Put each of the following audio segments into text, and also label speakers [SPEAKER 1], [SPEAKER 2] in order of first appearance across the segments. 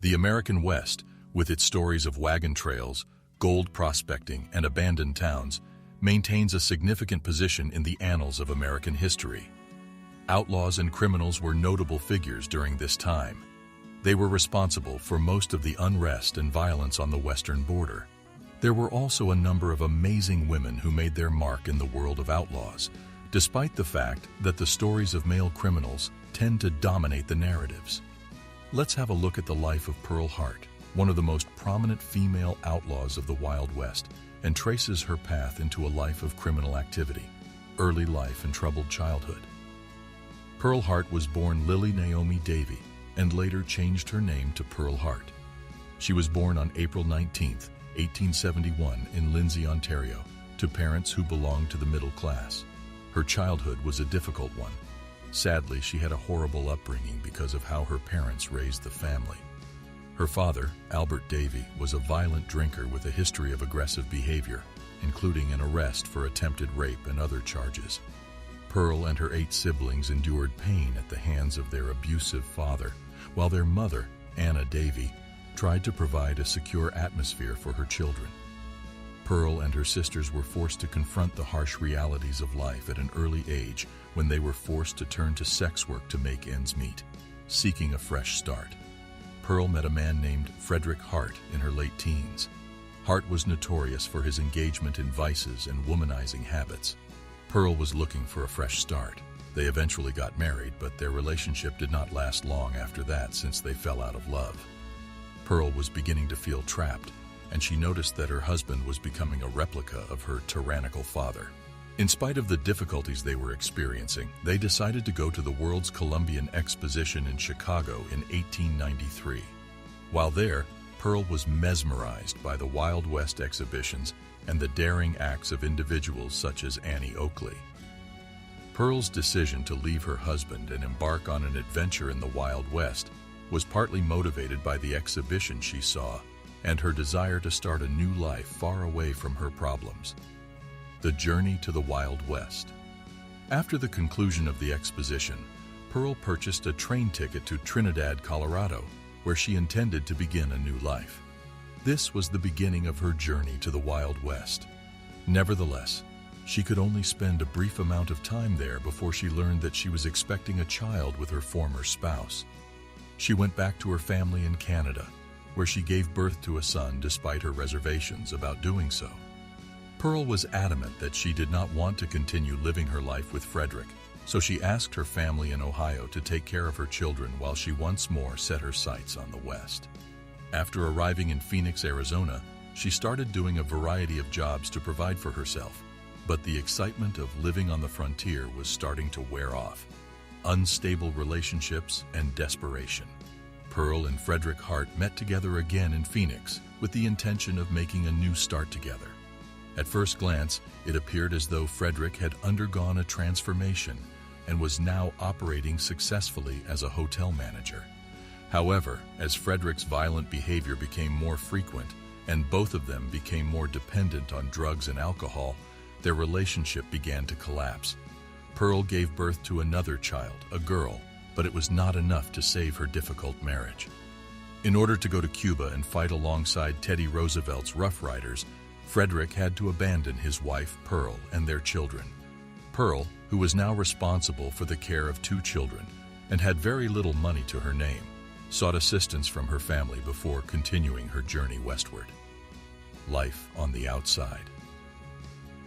[SPEAKER 1] The American West, with its stories of wagon trails, gold prospecting, and abandoned towns, maintains a significant position in the annals of American history. Outlaws and criminals were notable figures during this time. They were responsible for most of the unrest and violence on the western border. There were also a number of amazing women who made their mark in the world of outlaws, despite the fact that the stories of male criminals tend to dominate the narratives. Let's have a look at the life of Pearl Hart, one of the most prominent female outlaws of the Wild West, and traces her path into a life of criminal activity, early life, and troubled childhood. Pearl Hart was born Lily Naomi Davy and later changed her name to Pearl Hart. She was born on April 19, 1871 in Lindsay, Ontario, to parents who belonged to the middle class. Her childhood was a difficult one. Sadly, she had a horrible upbringing because of how her parents raised the family. Her father, Albert Davy, was a violent drinker with a history of aggressive behavior, including an arrest for attempted rape and other charges. Pearl and her 8 siblings endured pain at the hands of their abusive father, while their mother, Anna Davy, tried to provide a secure atmosphere for her children. Pearl and her sisters were forced to confront the harsh realities of life at an early age when they were forced to turn to sex work to make ends meet, seeking a fresh start. Pearl met a man named Frederick Hart in her late teens. Hart was notorious for his engagement in vices and womanizing habits. Pearl was looking for a fresh start. They eventually got married, but their relationship did not last long after that since they fell out of love. Pearl was beginning to feel trapped, and she noticed that her husband was becoming a replica of her tyrannical father. In spite of the difficulties they were experiencing, they decided to go to the World's Columbian Exposition in Chicago in 1893. While there, Pearl was mesmerized by the Wild West exhibitions and the daring acts of individuals such as Annie Oakley. Pearl's decision to leave her husband and embark on an adventure in the Wild West was partly motivated by the exhibition she saw and her desire to start a new life far away from her problems. The journey to the Wild West. After the conclusion of the exposition, Pearl purchased a train ticket to Trinidad, Colorado, where she intended to begin a new life. This was the beginning of her journey to the Wild West. Nevertheless, she could only spend a brief amount of time there before she learned that she was expecting a child with her former spouse. She went back to her family in Canada, where she gave birth to a son despite her reservations about doing so. Pearl was adamant that she did not want to continue living her life with Frederick, so she asked her family in Ohio to take care of her children while she once more set her sights on the West. After arriving in Phoenix, Arizona, she started doing a variety of jobs to provide for herself, but the excitement of living on the frontier was starting to wear off. Unstable relationships and desperation. Pearl and Frederick Hart met together again in Phoenix with the intention of making a new start together. At first glance, it appeared as though Frederick had undergone a transformation and was now operating successfully as a hotel manager. However, as Frederick's violent behavior became more frequent and both of them became more dependent on drugs and alcohol, their relationship began to collapse. Pearl gave birth to another child, a girl, but it was not enough to save her difficult marriage. In order to go to Cuba and fight alongside Teddy Roosevelt's Rough Riders, Frederick had to abandon his wife, Pearl, and their children. Pearl, who was now responsible for the care of 2 children and had very little money to her name, sought assistance from her family before continuing her journey westward. Life on the outside.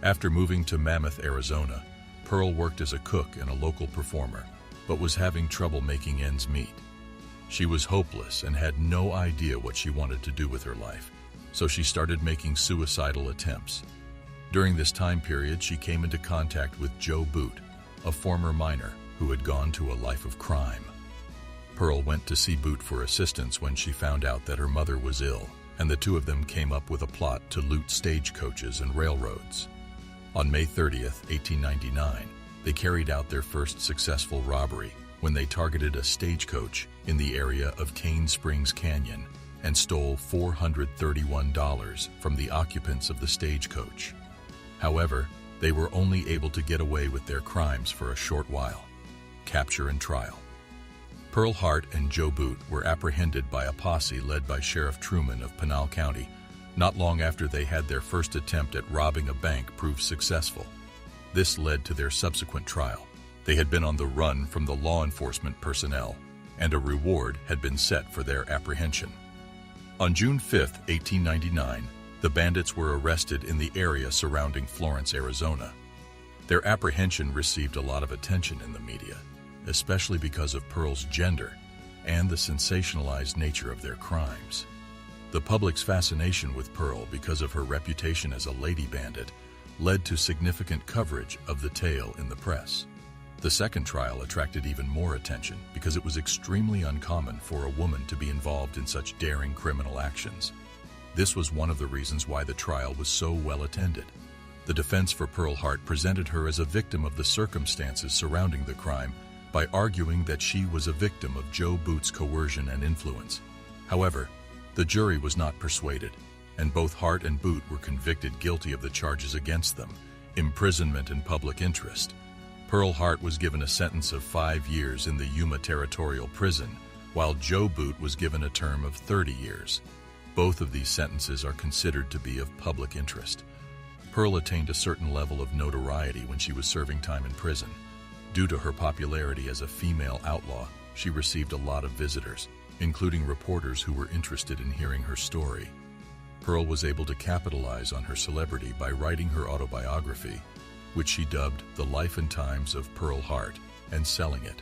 [SPEAKER 1] After moving to Mammoth, Arizona, Pearl worked as a cook and a local performer, but was having trouble making ends meet. She was hopeless and had no idea what she wanted to do with her life, so she started making suicidal attempts. During this time period, she came into contact with Joe Boot, a former miner who had gone to a life of crime. Pearl went to see Boot for assistance when she found out that her mother was ill, and the two of them came up with a plot to loot stagecoaches and railroads. On May 30th, 1899, they carried out their first successful robbery when they targeted a stagecoach in the area of Cane Springs Canyon and stole $431 from the occupants of the stagecoach. However, they were only able to get away with their crimes for a short while. Capture and trial. Pearl Hart and Joe Boot were apprehended by a posse led by Sheriff Truman of Pinal County, not long after they had their first attempt at robbing a bank prove successful. This led to their subsequent trial. They had been on the run from the law enforcement personnel, and a reward had been set for their apprehension. On June 5, 1899, the bandits were arrested in the area surrounding Florence, Arizona. Their apprehension received a lot of attention in the media, especially because of Pearl's gender and the sensationalized nature of their crimes. The public's fascination with Pearl because of her reputation as a lady bandit led to significant coverage of the tale in the press. The second trial attracted even more attention because it was extremely uncommon for a woman to be involved in such daring criminal actions. This was one of the reasons why the trial was so well attended. The defense for Pearl Hart presented her as a victim of the circumstances surrounding the crime by arguing that she was a victim of Joe Boot's coercion and influence. However, the jury was not persuaded, and both Hart and Boot were convicted guilty of the charges against them, imprisonment and public interest. Pearl Hart was given a sentence of 5 years in the Yuma Territorial Prison, while Joe Boot was given a term of 30 years. Both of these sentences are considered to be of public interest. Pearl attained a certain level of notoriety when she was serving time in prison. Due to her popularity as a female outlaw, she received a lot of visitors, including reporters who were interested in hearing her story. Pearl was able to capitalize on her celebrity by writing her autobiography, which she dubbed The Life and Times of Pearl Hart, and selling it.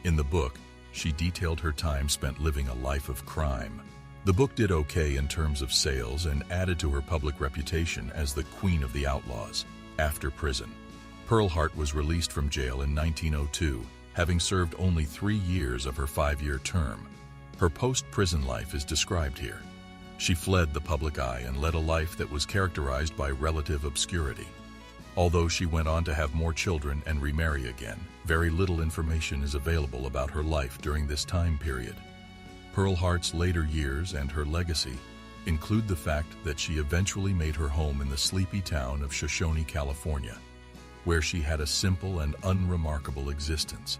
[SPEAKER 1] In the book, she detailed her time spent living a life of crime. The book did okay in terms of sales and added to her public reputation as the Queen of the Outlaws. After prison, Pearl Hart was released from jail in 1902, having served only 3 years of her 5-year term. Her post-prison life is described here. She fled the public eye and led a life that was characterized by relative obscurity. Although she went on to have more children and remarry again, very little information is available about her life during this time period. Pearl Hart's later years and her legacy include the fact that she eventually made her home in the sleepy town of Shoshone, California, where she had a simple and unremarkable existence.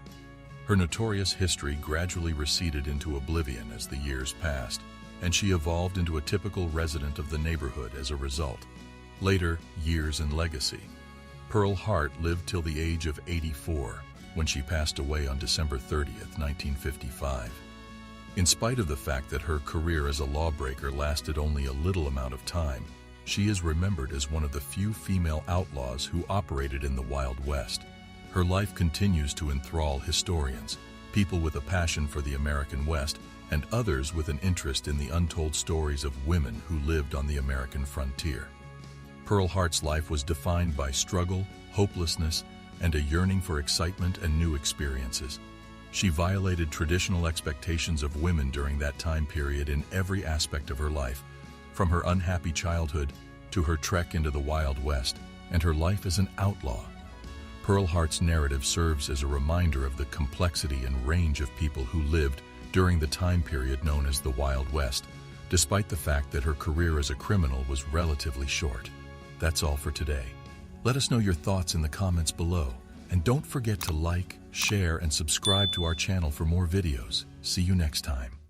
[SPEAKER 1] Her notorious history gradually receded into oblivion as the years passed, and she evolved into a typical resident of the neighborhood as a result. Later years and legacy. Pearl Hart lived till the age of 84, when she passed away on December 30th, 1955. In spite of the fact that her career as a lawbreaker lasted only a little amount of time, she is remembered as one of the few female outlaws who operated in the Wild West. Her life continues to enthrall historians, people with a passion for the American West, and others with an interest in the untold stories of women who lived on the American frontier. Pearl Hart's life was defined by struggle, hopelessness, and a yearning for excitement and new experiences. She violated traditional expectations of women during that time period in every aspect of her life, from her unhappy childhood to her trek into the Wild West and her life as an outlaw. Pearl Hart's narrative serves as a reminder of the complexity and range of people who lived during the time period known as the Wild West, despite the fact that her career as a criminal was relatively short. That's all for today. Let us know your thoughts in the comments below, and don't forget to like, share, and subscribe to our channel for more videos. See you next time.